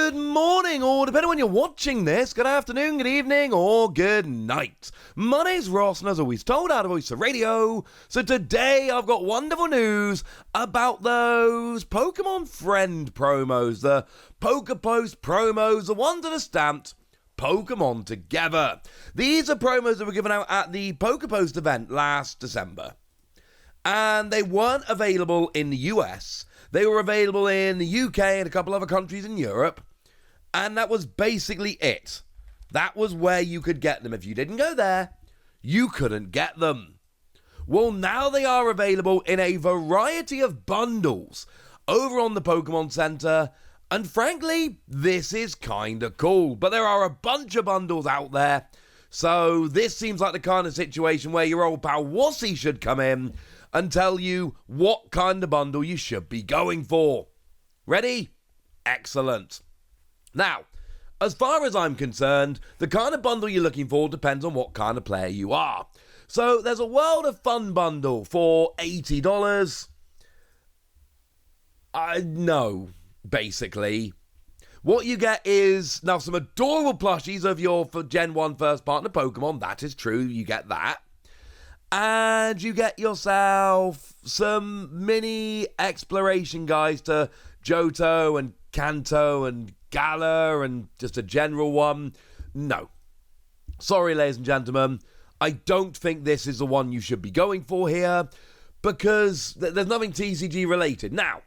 Good morning, or depending on when you're watching this, good afternoon, good evening, or good night. My name's Ross, and as always told, out of Voice of Radio. So today I've got wonderful news about those Pokemon Friend promos, the Poké Post promos, the ones that are stamped Pokemon Together. These are promos that were given out at the Poké Post event last December. And they weren't available in the US. They were available in the UK and a couple other countries in Europe. And that was basically it. That was where you could get them. If you didn't go there, you couldn't get them. Well, now they are available in a variety of bundles over on the Pokemon Center. And frankly, this is kinda cool. But there are a bunch of bundles out there. So this seems like the kind of situation where your old pal Wussy should come in and tell you what kind of bundle you should be going for. Ready? Excellent. Now, as far as I'm concerned, the kind of bundle you're looking for depends on what kind of player you are. So there's a World of Fun bundle for $80. No, basically. What you get is, now, some adorable plushies of your Gen 1 first partner Pokemon. That is true, you get that. And you get yourself some mini exploration guides to Johto and Kanto and Galar and just a general one. No. Sorry, ladies and gentlemen. I don't think this is the one you should be going for here because there's nothing TCG related. Now,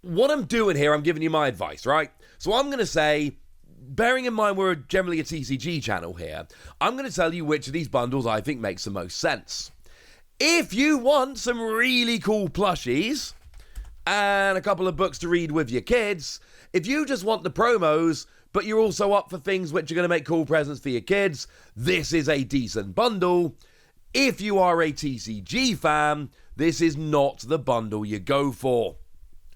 what I'm doing here, I'm giving you my advice, right? So I'm going to say, bearing in mind we're generally a TCG channel here, I'm going to tell you which of these bundles I think makes the most sense. If you want some really cool plushies and a couple of books to read with your kids, if you just want the promos, but you're also up for things which are going to make cool presents for your kids, this is a decent bundle. If you are a TCG fan, this is not the bundle you go for.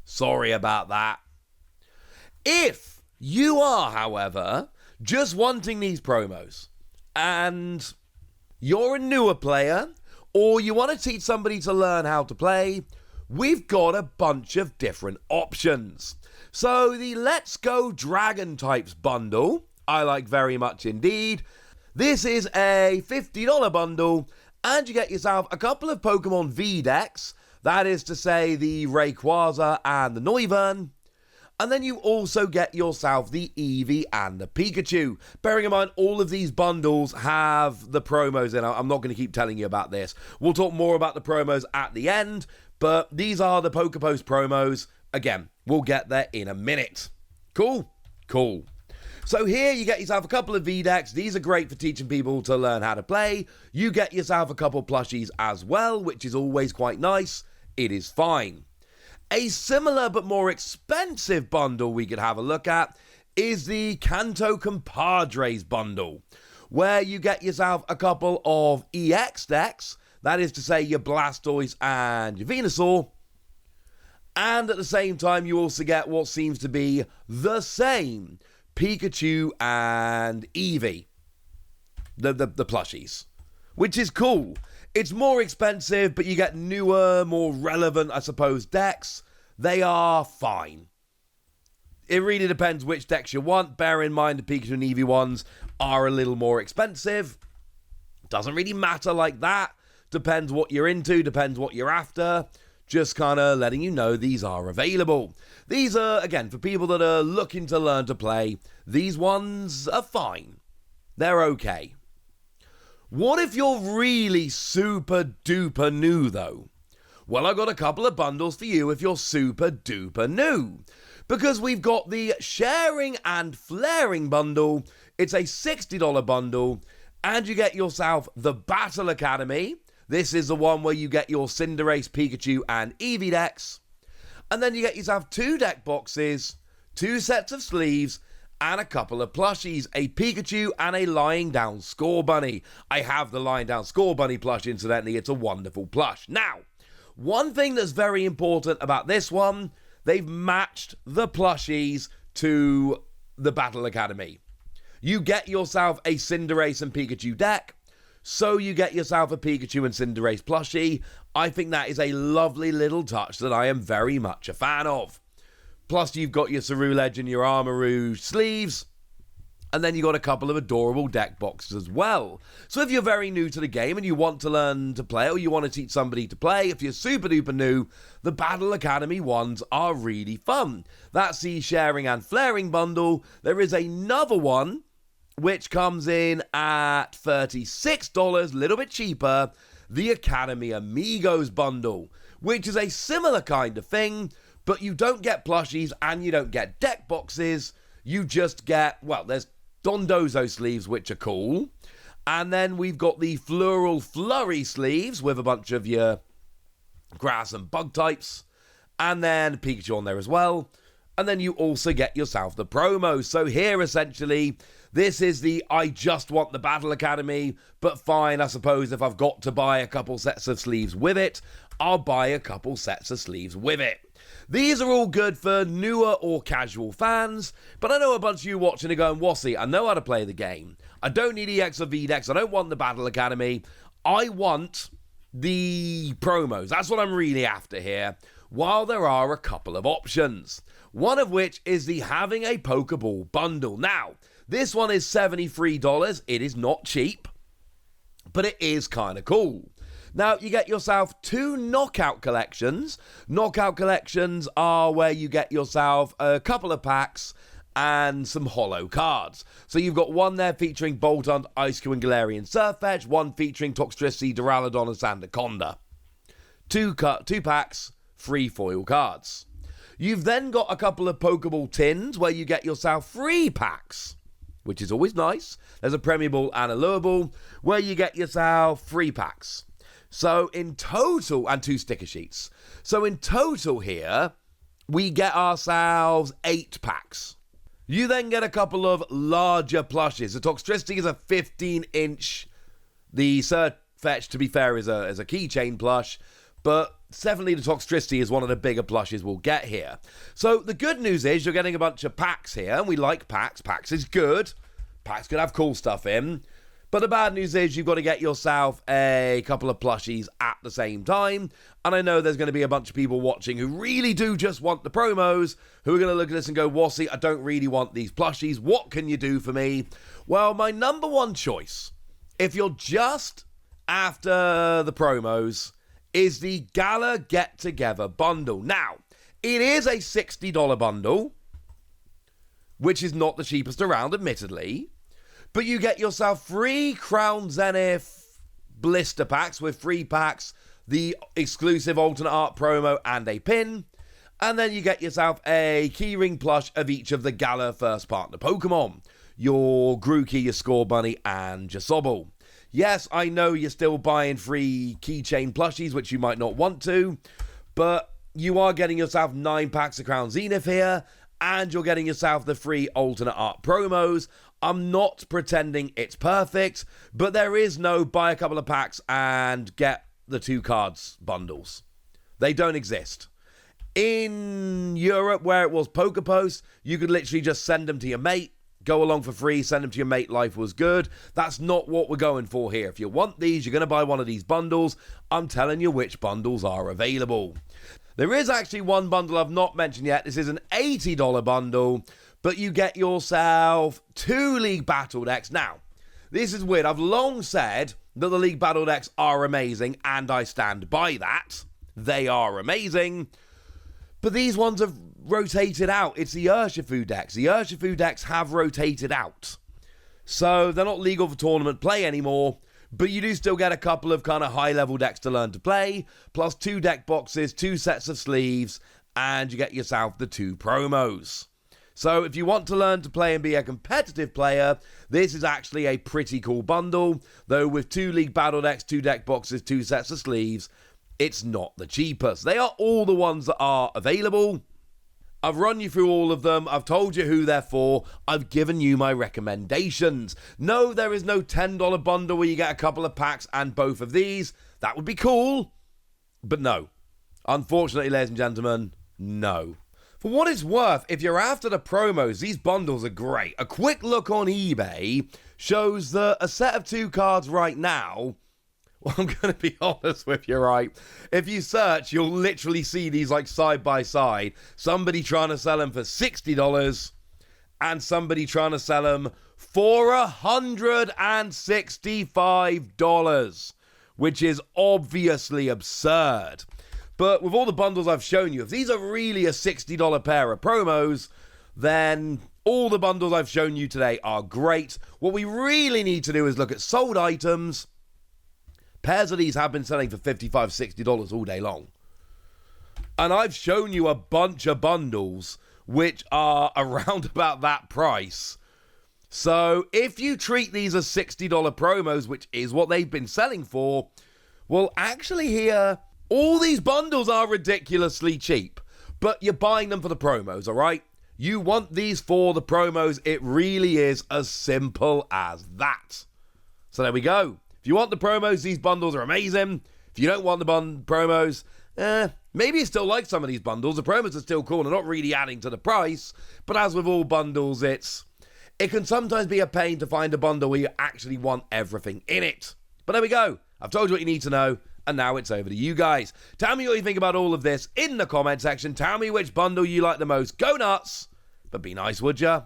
Sorry about that. If you are, however, just wanting these promos and you're a newer player or you want to teach somebody to learn how to play, we've got a bunch of different options. So the Let's Go Dragon Types bundle, I like very much indeed. This is a $50 bundle and you get yourself a couple of Pokemon V decks, that is to say the Rayquaza and the Noivern. And then you also get yourself the Eevee and the Pikachu. Bearing in mind, all of these bundles have the promos in. I'm not going to keep telling you about this. We'll talk more about the promos at the end, but these are the Poké Post promos. Again, we'll get there in a minute. Cool? Cool. So here you get yourself a couple of V-Decks. These are great for teaching people to learn how to play. You get yourself a couple plushies as well, which is always quite nice. It is fine. A similar but more expensive bundle we could have a look at is the Kanto Compadres bundle, where you get yourself a couple of EX decks, that is to say your Blastoise and your Venusaur, and at the same time you also get what seems to be the same Pikachu and Eevee, the plushies, which is cool. It's more expensive, but you get newer, more relevant, I suppose, decks. They are fine. It really depends which decks you want. Bear in mind the Pikachu and Eevee ones are a little more expensive. Doesn't really matter like that. Depends what you're into, depends what you're after. Just kind of letting you know these are available. These are, again, for people that are looking to learn to play. These ones are fine. They're okay. What if you're really super duper new though? Well, I've got a couple of bundles for you if you're super duper new. Because we've got the Sharing and Flaring bundle. It's a $60 bundle. And you get yourself the Battle Academy. This is the one where you get your Cinderace, Pikachu and Eevee decks. And then you get yourself 2 deck boxes, 2 sets of sleeves, and a couple of plushies, a Pikachu and a Lying Down Score Bunny. I have the Lying Down Score Bunny plush, incidentally. It's a wonderful plush. Now, one thing that's very important about this one, they've matched the plushies to the Battle Academy. You get yourself a Cinderace and Pikachu deck, so you get yourself a Pikachu and Cinderace plushie. I think that is a lovely little touch that I am very much a fan of. Plus, you've got your Ceruledge and your Armarouge sleeves. And then you got a couple of adorable deck boxes as well. So if you're very new to the game and you want to learn to play, or you want to teach somebody to play, if you're super duper new, the Battle Academy ones are really fun. That's the Sharing and Flaring bundle. There is another one which comes in at $36, a little bit cheaper, the Academy Amigos bundle, which is a similar kind of thing, but you don't get plushies and you don't get deck boxes. You just get, well, there's Dondozo sleeves, which are cool. And then we've got the Floral Flurry sleeves with a bunch of your grass and bug types. And then Pikachu on there as well. And then you also get yourself the promos. So here, essentially, this is the I just want the Battle Academy, but fine, I suppose if I've got to buy a couple sets of sleeves with it, I'll buy a couple sets of sleeves with it. These are all good for newer or casual fans, but I know a bunch of you watching are going, Wassy, I know how to play the game. I don't need EX or VDEX. I don't want the Battle Academy. I want the promos. That's what I'm really after here, while there are a couple of options. One of which is the Having a Pokeball bundle. Now, this one is $73. It is not cheap, but it is kind of cool. Now, you get yourself 2 knockout collections. Knockout collections are where you get yourself a couple of packs and some holo cards. So you've got one there featuring Boltund, Ice-Q, and Galarian Surfetch, one featuring Toxtricity, Duraludon, and Sandaconda. 2 packs, 3 foil cards. You've then got a couple of Pokeball tins where you get yourself 3 packs, which is always nice. There's a Premier Ball and a Lure Ball where you get yourself 3 packs. So in total, and 2 sticker sheets. So in total here, we get ourselves 8 packs. You then get a couple of larger plushes. The Toxtricity is a 15-inch. The Surfetch, to be fair, is a keychain plush. But definitely the Toxtricity is one of the bigger plushes we'll get here. So the good news is you're getting a bunch of packs here, and we like packs. Packs is good. Packs could have cool stuff in. But the bad news is you've got to get yourself a couple of plushies at the same time. And I know there's going to be a bunch of people watching who really do just want the promos, who are going to look at this and go, Wassy, I don't really want these plushies. What can you do for me? Well, my number one choice, if you're just after the promos, is the Galar Get Together bundle. Now, it is a $60 bundle, which is not the cheapest around, admittedly. But you get yourself 3 Crown Zenith blister packs with 3 packs, the exclusive alternate art promo, and a pin. And then you get yourself a keyring plush of each of the Galar first partner Pokemon. Your Grookey, your Scorbunny, and your Sobble. Yes, I know you're still buying free keychain plushies, which you might not want to. But you are getting yourself 9 packs of Crown Zenith here. And you're getting yourself the free alternate art promos. I'm not pretending it's perfect, but there is no buy a couple of packs and get the 2 cards bundles. They don't exist. In Europe, where it was Poké Post, you could literally just send them to your mate, go along for free, send them to your mate, life was good. That's not what we're going for here. If you want these, you're going to buy one of these bundles. I'm telling you which bundles are available. There is actually one bundle I've not mentioned yet. This is an $80 bundle, but you get yourself 2 League Battle decks. Now, this is weird. I've long said that the League Battle decks are amazing, and I stand by that. They are amazing. But these ones have rotated out. It's the Urshifu decks. The Urshifu decks have rotated out. So they're not legal for tournament play anymore. But you do still get a couple of kind of high-level decks to learn to play, plus 2 deck boxes, 2 sets of sleeves, and you get yourself the 2 promos. So if you want to learn to play and be a competitive player, this is actually a pretty cool bundle, though with 2 League Battle decks, 2 deck boxes, 2 sets of sleeves, it's not the cheapest. They are all the ones that are available. I've run you through all of them. I've told you who they're for. I've given you my recommendations. No, there is no $10 bundle where you get a couple of packs and both of these. That would be cool. But no. Unfortunately, ladies and gentlemen, no. For what it's worth, if you're after the promos, these bundles are great. A quick look on eBay shows that a set of 2 cards right now, Well, I'm going to be honest with you, right? If you search, you'll literally see these like side by side. Somebody trying to sell them for $60 and somebody trying to sell them for $165, which is obviously absurd. But with all the bundles I've shown you, if these are really a $60 pair of promos, then all the bundles I've shown you today are great. What we really need to do is look at sold items. Pairs of these have been selling for $55, $60 all day long. And I've shown you a bunch of bundles which are around about that price. So if you treat these as $60 promos, which is what they've been selling for, well, actually here, all these bundles are ridiculously cheap. But you're buying them for the promos, all right? You want these for the promos. It really is as simple as that. So there we go. If you want the promos, these bundles are amazing. If you don't want the promos, maybe you still like some of these bundles. The promos are still cool and they're not really adding to the price. But as with all bundles, it can sometimes be a pain to find a bundle where you actually want everything in it. But there we go. I've told you what you need to know. And now it's over to you guys. Tell me what you think about all of this in the comment section. Tell me which bundle you like the most. Go nuts. But be nice, would ya?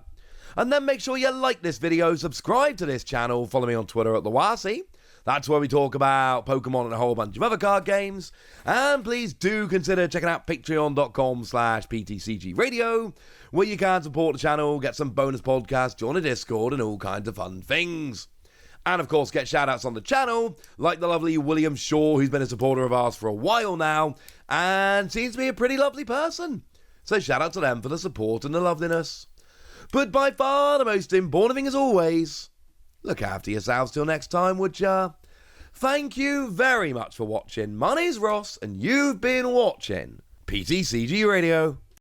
And then make sure you like this video, subscribe to this channel, follow me on Twitter at @TheWasi. That's where we talk about Pokemon and a whole bunch of other card games. And please do consider checking out patreon.com/PTCG Radio, where you can support the channel, get some bonus podcasts, join a Discord, and all kinds of fun things. And of course, get shout-outs on the channel, like the lovely William Shaw, who's been a supporter of ours for a while now, and seems to be a pretty lovely person. So shout out to them for the support and the loveliness. But by far the most important thing as always, look after yourselves till next time, would ya? Thank you very much for watching. My name's Ross, and you've been watching PTCG Radio.